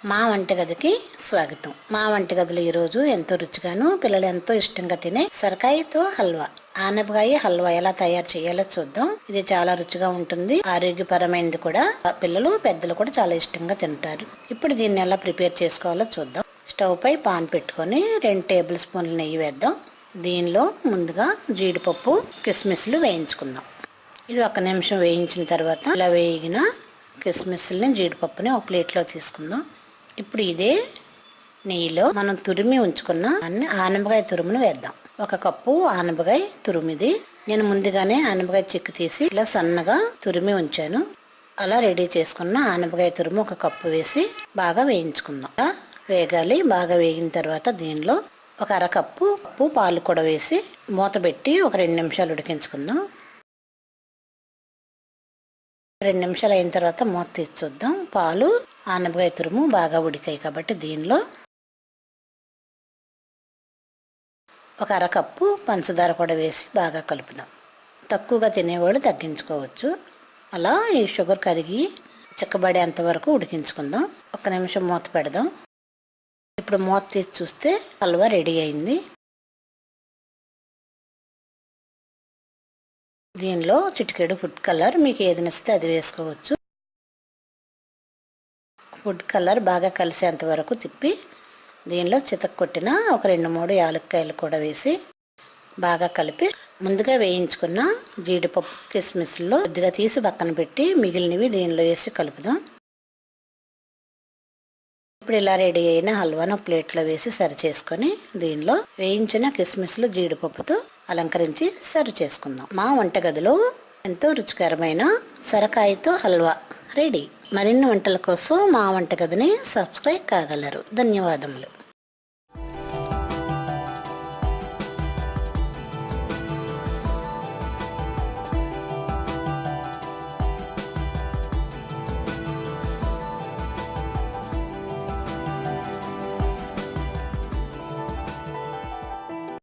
మా వంటగదికి స్వాగతం. మా వంటగదిలో ఈరోజు ఎంతో రుచిగాను పిల్లలు ఎంతో ఇష్టంగా తినే సొరకాయతో హల్వా, ఆనపకాయ హల్వా ఎలా తయారు చేయాలో చూద్దాం. ఇది చాలా రుచిగా ఉంటుంది, ఆరోగ్యపరమైనది కూడా. పిల్లలు పెద్దలు కూడా చాలా ఇష్టంగా తింటారు. ఇప్పుడు దీన్ని ఎలా ప్రిపేర్ చేసుకోవాలో చూద్దాం. స్టవ్ పై పాన్ పెట్టుకొని 2 టేబుల్ స్పూన్ల నెయ్యి వేద్దాం. దీనిలో ముందుగా జీడిపప్పు కిస్మిస్లు వేయించుకుందాం. ఇది 1 నిమిషం వేయించిన తర్వాత ఇలా వేగిన కిస్మిస్ని జీడిపప్పుని ఒక ప్లేట్లో తీసుకుందాం. ఇప్పుడు ఇదే నెయ్యిలో మనం తురిమి ఉంచుకున్న ఆనపకాయ తురుమును వేద్దాం. 1 కప్పు ఆనపకాయ తురుమిది. నేను ముందుగానే ఆనపకాయ చెక్కు తీసి ఇలా సన్నగా తురిమి ఉంచాను. అలా రెడీ చేసుకున్న ఆనపకాయ తురుము 1 కప్పు వేసి బాగా వేయించుకుందాం. వేగాలి. బాగా వేగిన తర్వాత దీనిలో 1 అరకప్పు పాలు కూడా వేసి మూత పెట్టి ఒక 2 నిమిషాలు ఉడికించుకుందాం. 2 నిమిషాలు అయిన తర్వాత మూత తీసి చూద్దాం. పాలు ఆనపకాయ తురుము బాగా ఉడికాయి కాబట్టి దీనిలో 1 అరకప్పు పంచదార కూడా వేసి బాగా కలుపుదాం. తక్కువగా తినేవాళ్ళు తగ్గించుకోవచ్చు. అలా ఈ షుగర్ కరిగి చిక్కబడేంత వరకు ఉడికించుకుందాం. 1 నిమిషం మూత పెడదాం. ఇప్పుడు మూత తీసి చూస్తే హల్వా రెడీ అయింది. దీనిలో చిటికెడు ఫుడ్ కలర్, మీకు ఏది నచ్చితే అది వేసుకోవచ్చు. ఫుడ్ కలర్ బాగా కలిసేంత వరకు తిప్పి దీనిలో చితక్ కొట్టిన ఒక 2-3 యాలక్కాయలు కూడా వేసి బాగా కలిపి ముందుగా వేయించుకున్న జీడిపప్పు కిస్మిస్లో కొద్దిగా తీసి పక్కన పెట్టి మిగిలినవి దీనిలో వేసి కలుపుదాం. ఇప్పుడు ఇలా రెడీ అయిన హల్వాను ప్లేట్లో వేసి సర్వ్ చేసుకొని దీనిలో వేయించిన కిస్మిస్లు జీడిపప్పుతో అలంకరించి సర్వ్ చేసుకుందాం. మా వంటగదిలో ఎంతో రుచికరమైన సొరకాయతో హల్వా రెడీ. మరిన్ని వంటల కోసం మా వంటగదిని సబ్స్క్రైబ్ కాగలరు. ధన్యవాదములు.